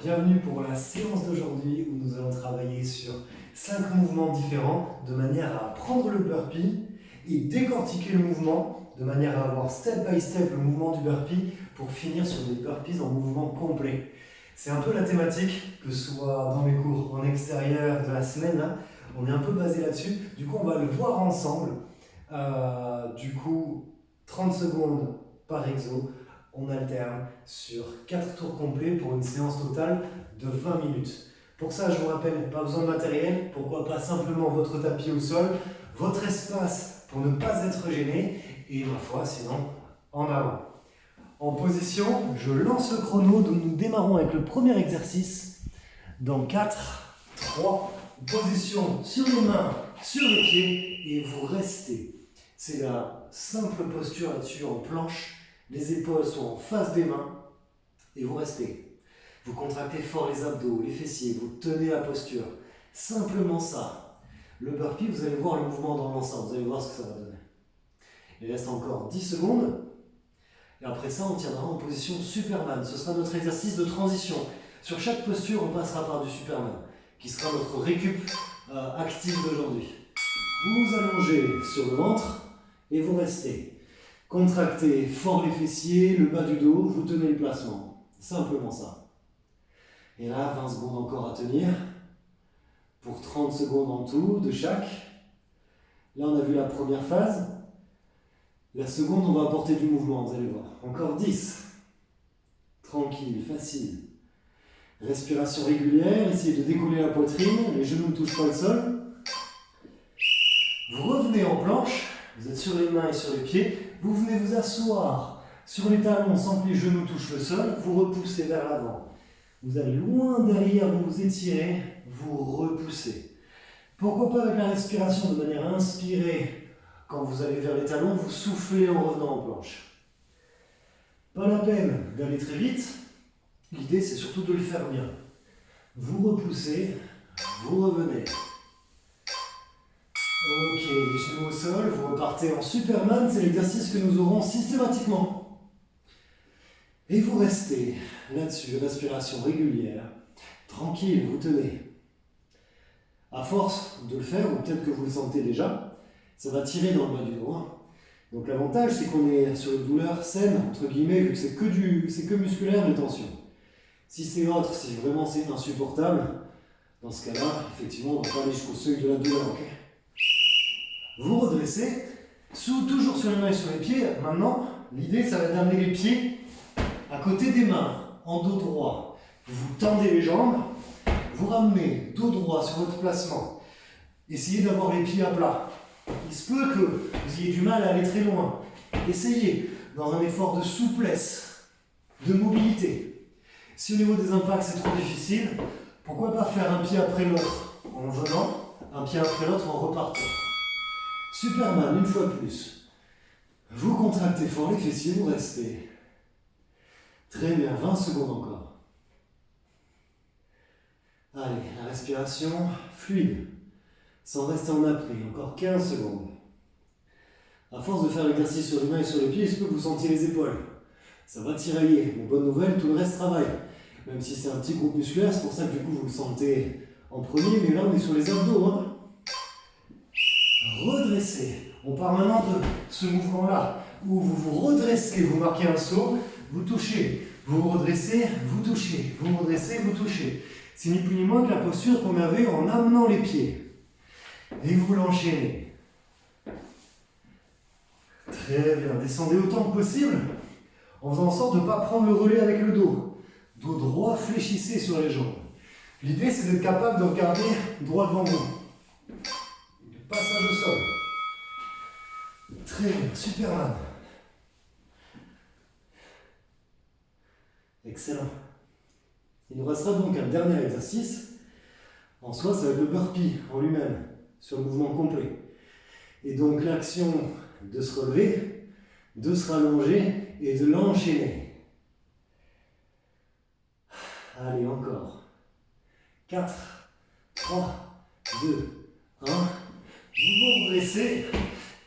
bienvenue pour la séance d'aujourd'hui où nous allons travailler sur 5 mouvements différents de manière à prendre le burpee et décortiquer le mouvement de manière à avoir step by step le mouvement du burpee pour finir sur des burpees en mouvement complet. C'est un peu la thématique, que ce soit dans mes cours en extérieur de la semaine, là, on est un peu basé là-dessus. Du coup, on va le voir ensemble. 30 secondes par exo. On alterne sur 4 tours complets pour une séance totale de 20 minutes. Pour ça, je vous rappelle, pas besoin de matériel, pourquoi pas simplement votre tapis au sol, votre espace pour ne pas être gêné, et ma foi, sinon, en avant. En position, je lance le chrono, donc nous démarrons avec le premier exercice dans 4, 3, position sur les mains, sur les pieds, et vous restez. C'est la simple posture là-dessus en planche. Les épaules sont en face des mains et vous restez. Vous contractez fort les abdos, les fessiers, vous tenez la posture. Simplement ça. Le burpee, vous allez voir le mouvement dans l'ensemble, vous allez voir ce que ça va donner. Il reste encore 10 secondes. Et après ça, on tiendra en position Superman. Ce sera notre exercice de transition. Sur chaque posture, on passera par du Superman, qui sera notre récup active d'aujourd'hui. Vous vous allongez sur le ventre et vous restez. Contractez fort les fessiers, le bas du dos, vous tenez le placement. Simplement ça. Et là, 20 secondes encore à tenir. Pour 30 secondes en tout de chaque. Là, on a vu la première phase. La seconde, on va apporter du mouvement, vous allez voir. Encore 10. Tranquille, facile. Respiration régulière, essayez de décoller la poitrine, les genoux ne touchent pas le sol. Vous revenez en planche, vous êtes sur les mains et sur les pieds. Vous venez vous asseoir sur les talons sans que les genoux touchent le sol, vous repoussez vers l'avant. Vous allez loin derrière, vous vous étirez, vous repoussez. Pourquoi pas avec la respiration de manière inspirée, quand vous allez vers les talons, vous soufflez en revenant en planche. Pas la peine d'aller très vite, l'idée c'est surtout de le faire bien. Vous repoussez, vous revenez. Ok, les genoux au sol, vous repartez en Superman, c'est l'exercice que nous aurons systématiquement. Et vous restez là-dessus, respiration régulière, tranquille, vous tenez. À force de le faire, ou peut-être que vous le sentez déjà, ça va tirer dans le bas du dos. Donc l'avantage, c'est qu'on est sur une douleur saine, entre guillemets, vu que c'est que musculaire de tension. Si c'est autre, si vraiment c'est insupportable, dans ce cas-là, effectivement, on ne va pas aller jusqu'au seuil de la douleur. Okay, vous redressez, toujours sur les mains et sur les pieds. Maintenant, l'idée, ça va être d'amener les pieds à côté des mains, en dos droit. Vous tendez les jambes, vous ramenez dos droit sur votre placement. Essayez d'avoir les pieds à plat. Il se peut que vous ayez du mal à aller très loin. Essayez, dans un effort de souplesse, de mobilité. Si au niveau des impacts c'est trop difficile, pourquoi pas faire un pied après l'autre en venant, un pied après l'autre en repartant. Superman, une fois de plus. Vous contractez fort les fessiers, vous restez. Très bien, 20 secondes encore. Allez, la respiration fluide, sans rester en apnée, encore 15 secondes. À force de faire l'exercice sur les mains et sur les pieds, il se peut que vous sentiez les épaules. Ça va tirailler, mais bonne nouvelle, tout le reste travaille. Même si c'est un petit groupe musculaire, c'est pour ça que du coup vous le sentez en premier, mais là on est sur les abdos. Redressez. On part maintenant de ce mouvement-là, où vous vous redressez, vous marquez un saut, vous touchez, vous vous redressez, vous touchez, vous vous redressez, vous touchez. C'est ni plus ni moins que la posture qu'on avait en amenant les pieds. Et vous l'enchaînez. Très bien. Descendez autant que possible, en faisant en sorte de ne pas prendre le relais avec le dos. Dos droit, fléchissez sur les jambes. L'idée, c'est d'être capable de regarder droit devant vous. Passage au sol. Très bien, Superman. Excellent. Il nous restera donc un dernier exercice. En soi, ça va être le burpee en lui-même, sur le mouvement complet. Et donc l'action de se relever, de se rallonger et de l'enchaîner. Allez, encore. 4, 3, 2, 1. Vous vous redressez,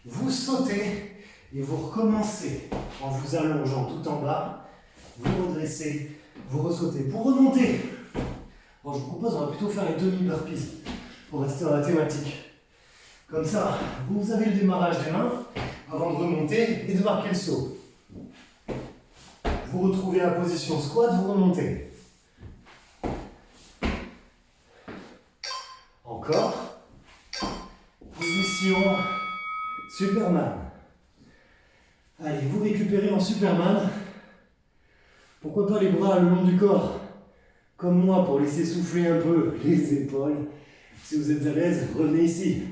vous sautez et vous recommencez en vous allongeant tout en bas. Vous redressez, vous ressautez. Pour remonter, Bon, je vous propose, on va plutôt faire les demi-burpees pour rester dans la thématique. Comme ça, vous avez le démarrage des mains avant de remonter et de marquer le saut. Vous retrouvez la position squat, vous remontez. Encore. Position Superman. Allez, vous récupérez en Superman. Pourquoi pas les bras le long du corps, comme moi, pour laisser souffler un peu les épaules. Si vous êtes à l'aise, revenez ici.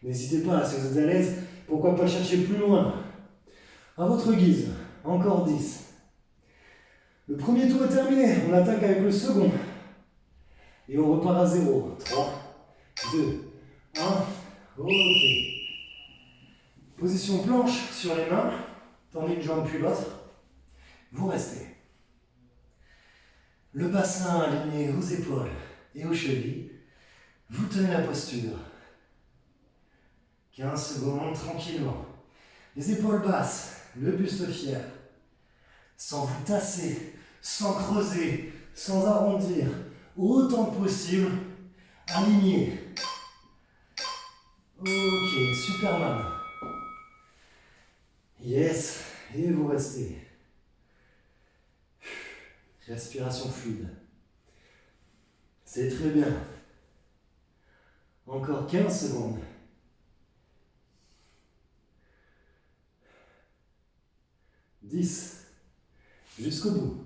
N'hésitez pas, si vous êtes à l'aise, pourquoi pas chercher plus loin. À votre guise, encore 10. Le premier tour est terminé, on attaque avec le second. Et on repart à 0. 3, 2, 1, ok. Position planche sur les mains, tendez une jambe puis l'autre. Vous restez. Le bassin aligné aux épaules et aux chevilles. Vous tenez la posture. 15 secondes, tranquillement. Les épaules basses, le buste fier. Sans vous tasser, sans creuser, sans arrondir. Autant que possible, aligné. Ok, Superman. Yes, et vous restez. Respiration fluide. C'est très bien. Encore 15 secondes. 10. Jusqu'au bout.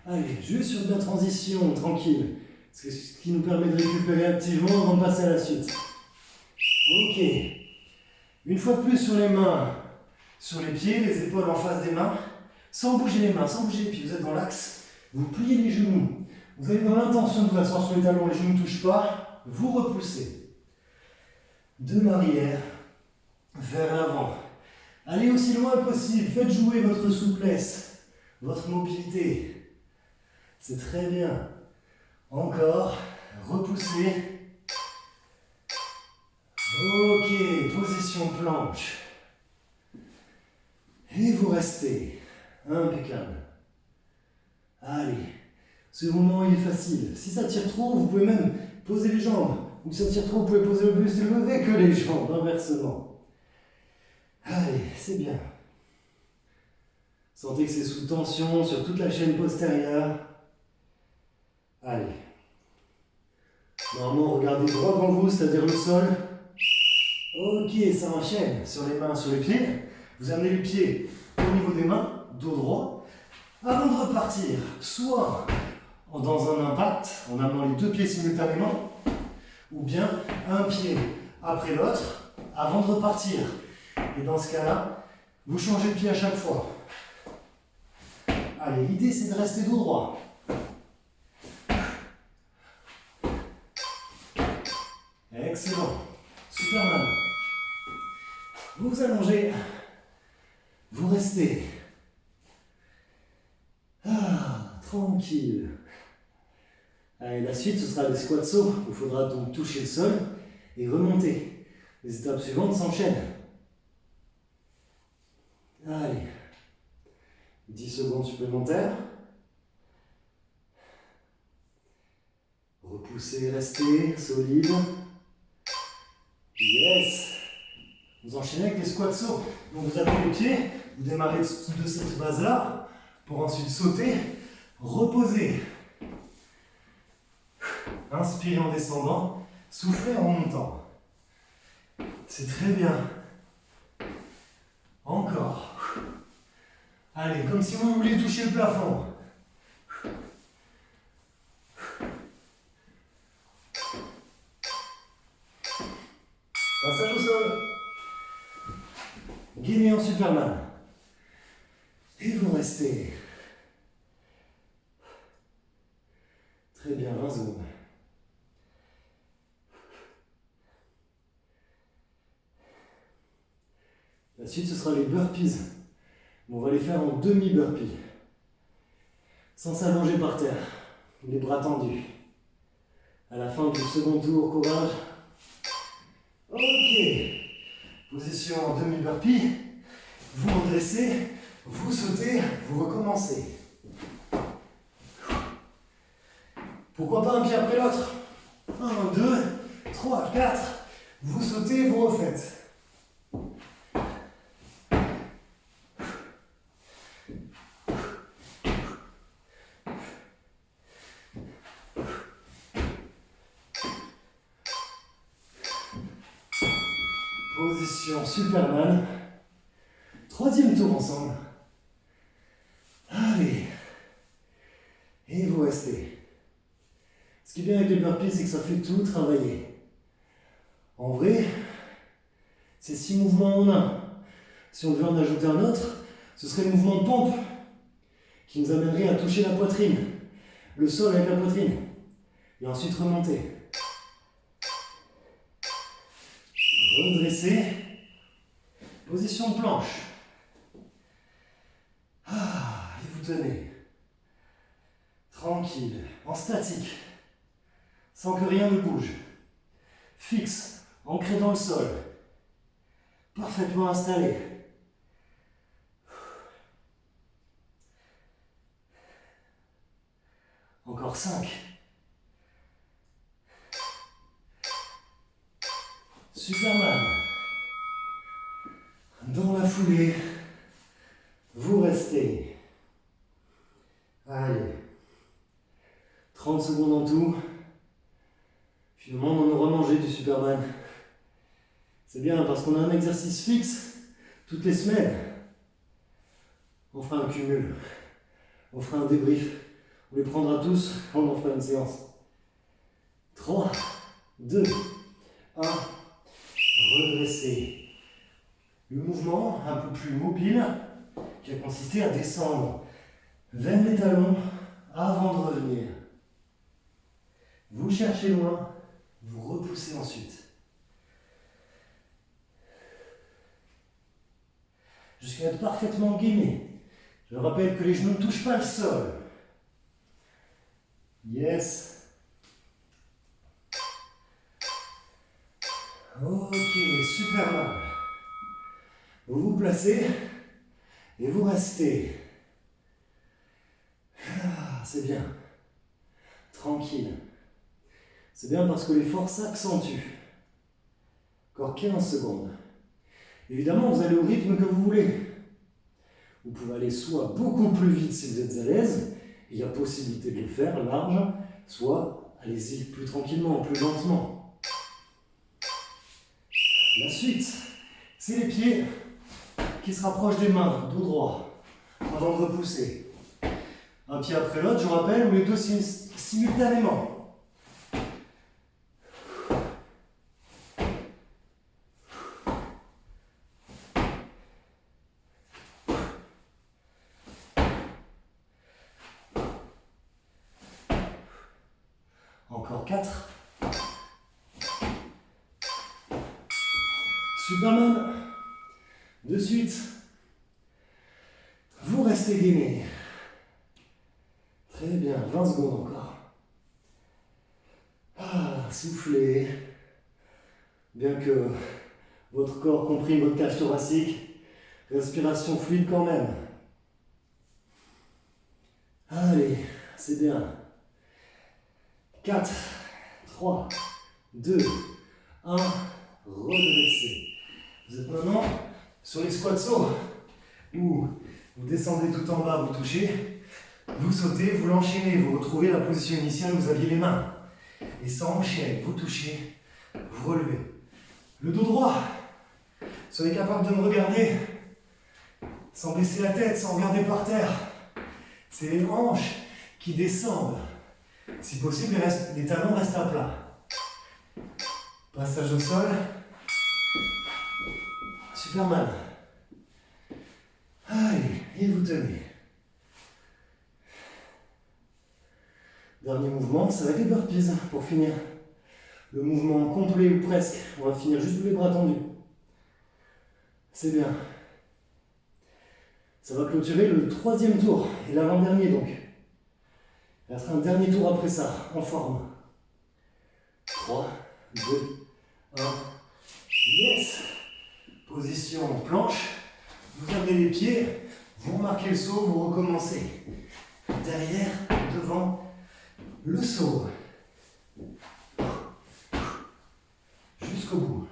Allez, juste sur de la transition, tranquille. Ce qui nous permet de récupérer activement avant de passer à la suite. Ok. Une fois de plus sur les mains, sur les pieds, les épaules en face des mains. Sans bouger les mains, sans bouger les pieds. Vous êtes dans l'axe. Vous pliez les genoux. Vous avez dans l'intention de vous asseoir sur les talons, les genoux ne touchent pas. Vous repoussez. De l'arrière vers l'avant. Allez aussi loin que possible. Faites jouer votre souplesse, votre mobilité. C'est très bien. Encore. Repoussez. Ok. Position planche. Et vous restez. Impeccable. Allez. Ce moment il est facile. Si ça tire trop, vous pouvez même poser les jambes. Ou si ça tire trop, vous pouvez poser le buste et lever que les jambes, inversement. Allez, c'est bien. Sentez que c'est sous tension sur toute la chaîne postérieure. Allez. Normalement, regardez droit devant vous, c'est-à-dire le sol. Ok, ça enchaîne. Sur les mains, sur les pieds. Vous amenez les pieds au niveau des mains, dos droit. Avant de repartir, soit dans un impact, en amenant les deux pieds simultanément, ou bien un pied après l'autre, avant de repartir. Et dans ce cas-là, vous changez de pied à chaque fois. Allez, l'idée c'est de rester dos droit. Excellent. Superman. Vous vous allongez. Vous restez. Ah, tranquille. Allez, la suite, ce sera les squats sauts. Il faudra donc toucher le sol et remonter. Les étapes suivantes s'enchaînent. Allez. 10 secondes supplémentaires. Repoussez, restez, solide. Yes. Vous enchaînez avec les squats sauts. Donc vous appuyez les pieds, vous démarrez de cette base-là, pour ensuite sauter, reposer. Inspirez en descendant, soufflez en montant. C'est très bien. Encore. Allez, comme si vous vouliez toucher le plafond. Passage au sol. Guinée en Superman. Et vous restez. Très bien, 20 secondes. La suite, ce sera les burpees. On va les faire en demi-burpees. Sans s'allonger par terre. Les bras tendus. À la fin du second tour, courage. Ok. Position en demi-burpee. Vous redressez, vous sautez, vous recommencez. Pourquoi pas un pied après l'autre? 1, 2, 3, 4. Vous sautez, vous refaites. Position Superman. Troisième tour ensemble. Allez. Et vous restez. Ce qui est bien avec les burpees, c'est que ça fait tout travailler. En vrai, c'est 6 mouvements en un. Si on devait en ajouter un autre, ce serait le mouvement de pompe qui nous amènerait à toucher la poitrine, le sol avec la poitrine, et ensuite remonter. Redresser. Position de planche. Et vous tenez. Tranquille, en statique, sans que rien ne bouge. Fixe, ancré dans le sol. Parfaitement installé. Encore 5. Superman. Dans la foulée, vous restez. Allez. 30 secondes en tout. Finalement, on aura mangé du Superman. C'est bien parce qu'on a un exercice fixe toutes les semaines. On fera un cumul. On fera un débrief. On les prendra tous quand on fera une séance. 3, 2, 1. Redresser. Le mouvement un peu plus mobile qui a consisté à descendre vers les talons avant de revenir. Vous cherchez loin, vous repoussez ensuite. Jusqu'à être parfaitement gainé. Je rappelle que les genoux ne touchent pas le sol. Yes. Ok, Superman. Vous vous placez et vous restez. C'est bien. Tranquille. C'est bien parce que l'effort s'accentue. Encore 15 secondes. Évidemment, vous allez au rythme que vous voulez. Vous pouvez aller soit beaucoup plus vite si vous êtes à l'aise, il y a possibilité de le faire large, soit allez-y plus tranquillement, plus lentement. La suite, c'est les pieds qui se rapprochent des mains, dos droit, avant de repousser. Un pied après l'autre, je vous rappelle, ou les deux simultanément. Encore 4. Superman. De suite. Vous restez gainé. Très bien, 20 secondes encore. Soufflez. Bien que votre corps comprime votre cage thoracique, respiration fluide quand même. Allez, c'est bien. 4, 3, 2, 1, redressez. Vous êtes maintenant sur les squats sauts, où vous descendez tout en bas, vous touchez, vous sautez, vous l'enchaînez, vous retrouvez la position initiale où vous aviez les mains. Et ça enchaîne, vous touchez, vous relevez. Le dos droit, soyez capable de me regarder, sans baisser la tête, sans regarder par terre. C'est les hanches qui descendent. Si possible, les talons restent à plat. Passage au sol. Superman. Allez, et vous tenez. Dernier mouvement, ça va être les burpees pour finir. Le mouvement complet ou presque. On va finir juste les bras tendus. C'est bien. Ça va clôturer le 3e tour et l'avant-dernier donc. Il restera un dernier tour après ça, en forme. 3, 2, 1. Yes! Position planche. Vous amenez les pieds, vous remarquez le saut, vous recommencez. Derrière, devant, Le saut. Jusqu'au bout.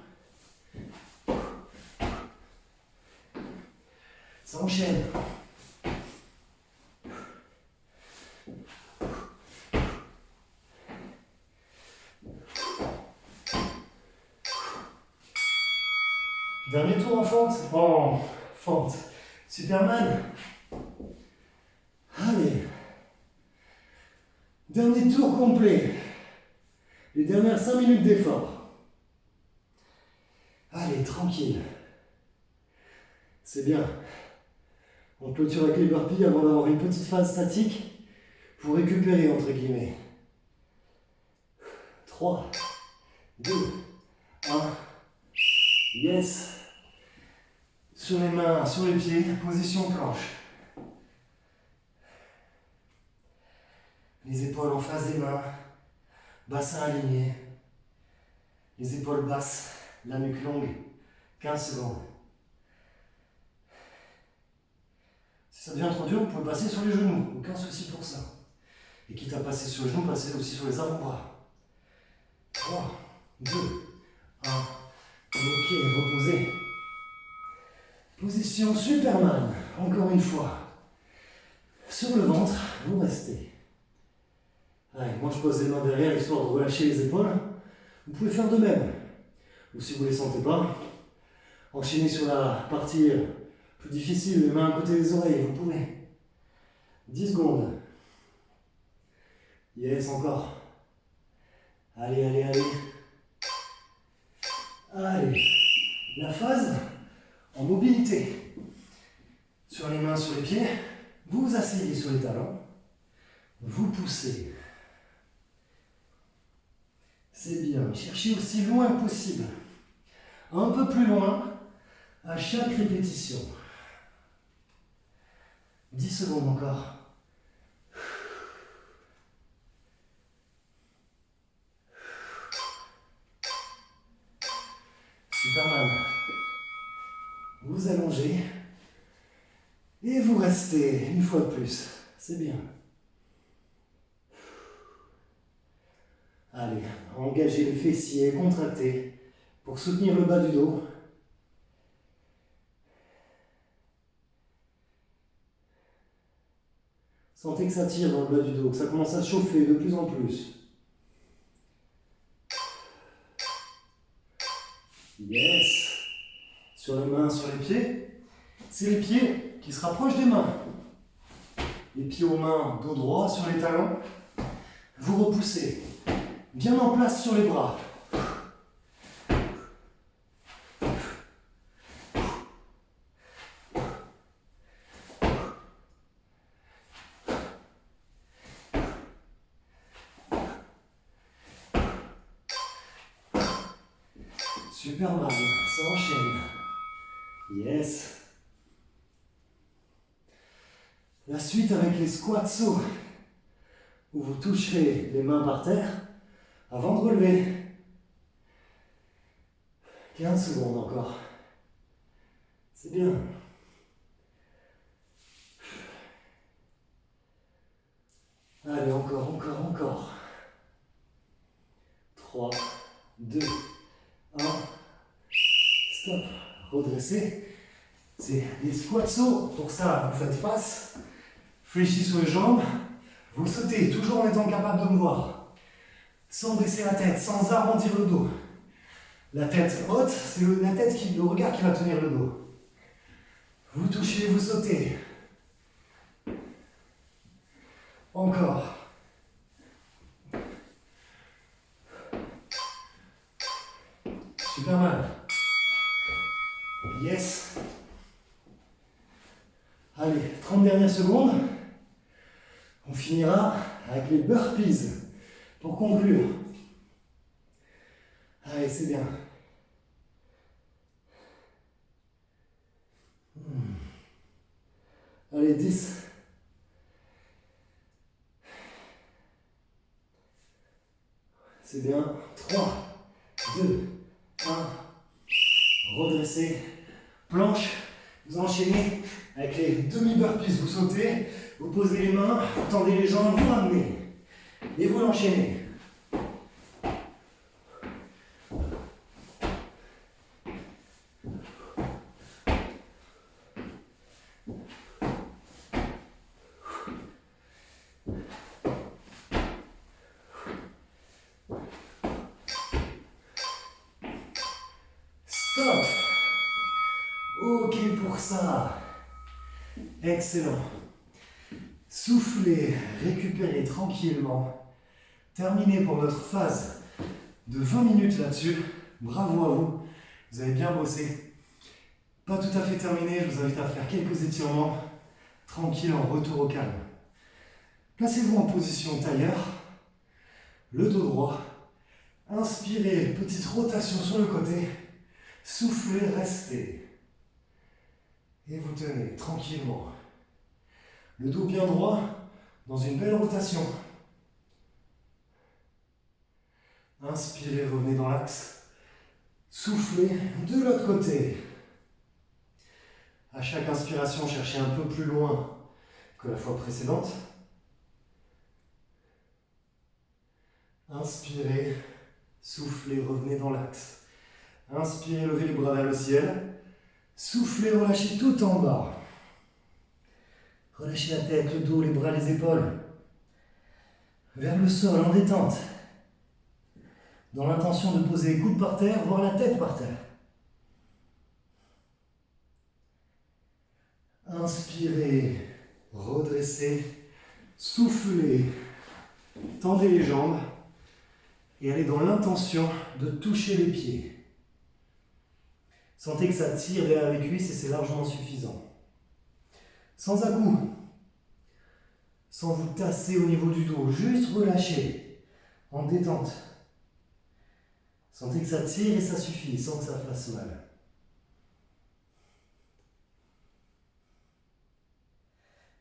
Ça enchaîne. Dernier tour en fente. En fente. Superman. Allez. Dernier tour complet. Les dernières 5 minutes d'effort. Allez, tranquille. C'est bien. On clôture avec les burpees avant d'avoir une petite phase statique pour récupérer entre guillemets. 3, 2, 1. Yes. Sur les mains, sur les pieds, position planche. Les épaules en face des mains, bassin aligné. Les épaules basses, la nuque longue. 15 secondes. Si ça devient trop dur, vous pouvez passer sur les genoux. Aucun souci pour ça. Et quitte à passer sur les genoux, passez aussi sur les avant-bras. 3, 2, 1. Ok, reposez. Position Superman, encore une fois. Sur le ventre, vous restez. Allez, moi je pose les mains derrière histoire de relâcher les épaules. Vous pouvez faire de même. Ou si vous ne les sentez pas, enchaînez sur la partie plus difficile, les mains à côté des oreilles, vous pouvez. 10 secondes. Yes, encore. Allez, allez, allez. Allez. La phase en mobilité. Sur les mains, sur les pieds, vous vous asseyez sur les talons, vous poussez. C'est bien. Cherchez aussi loin que possible. Un peu plus loin à chaque répétition. 10 secondes encore. Superman. Vous allongez et vous restez une fois de plus. C'est bien. Allez, engagez les fessiers, contractez pour soutenir le bas du dos. Sentez que ça tire dans le bas du dos, que ça commence à chauffer de plus en plus. Yes. Sur les mains, sur les pieds. C'est les pieds qui se rapprochent des mains. Les pieds aux mains, dos droit sur les talons. Vous repoussez. Bien en place sur les bras. Superman, ça enchaîne. Yes. La suite avec les squats sauts, où vous toucherez les mains par terre avant de relever. 15 secondes encore. C'est bien. Allez, encore, encore, encore. 3, 2, 1. Stop. Redressez. C'est les squats sauts. Pour ça, vous faites face. Fléchis sur les jambes. Vous sautez, toujours en étant capable de me voir. Sans baisser la tête, sans arrondir le dos. La tête haute, c'est le regard qui va tenir le dos. Vous touchez, vous sautez. Encore. Super mal. Yes. Allez, 30 dernières secondes. On finira avec les burpees pour conclure. Allez, c'est bien. Allez, 10. C'est bien. 3, 2, 1. Redressez. Planche. Vous enchaînez avec les demi-burpees. Vous sautez, vous posez les mains, vous tendez les jambes, vous ramenez. Et vous l'enchaînez. Stop. Ok pour ça. Excellent. Soufflez, récupérez tranquillement. Terminé pour notre phase de 20 minutes là-dessus. Bravo à vous. Vous avez bien bossé. Pas tout à fait terminé, je vous invite à faire quelques étirements. Tranquille, en retour au calme. Placez-vous en position tailleur. Le dos droit. Inspirez, petite rotation sur le côté. Soufflez, restez. Et vous tenez tranquillement. Le dos bien droit, dans une belle rotation. Inspirez, revenez dans l'axe. Soufflez de l'autre côté. À chaque inspiration, cherchez un peu plus loin que la fois précédente. Inspirez, soufflez, revenez dans l'axe. Inspirez, levez les bras vers le ciel. Soufflez, relâchez tout en bas. Relâchez la tête, le dos, les bras, les épaules. Vers le sol, en détente. Dans l'intention de poser les coudes par terre, voire la tête par terre. Inspirez, redressez, soufflez, tendez les jambes et allez dans l'intention de toucher les pieds. Sentez que ça tire derrière les cuisses et c'est largement suffisant. Sans à-coups, sans vous tasser au niveau du dos, juste relâchez, en détente. Sentez que ça tire et ça suffit, sans que ça fasse mal.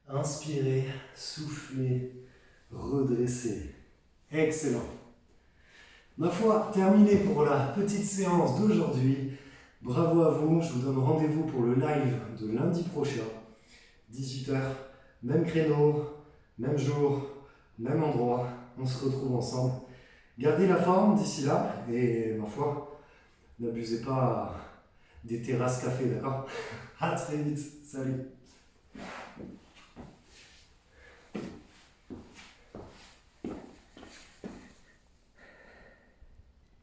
Inspirez, soufflez, redressez. Excellent. Ma foi, terminé pour la petite séance d'aujourd'hui. Bravo à vous, je vous donne rendez-vous pour le live de lundi prochain, 18 h, même créneau, même jour, même endroit. On se retrouve ensemble. Gardez la forme d'ici là et ma foi, n'abusez pas des terrasses café, d'accord? À très vite, salut!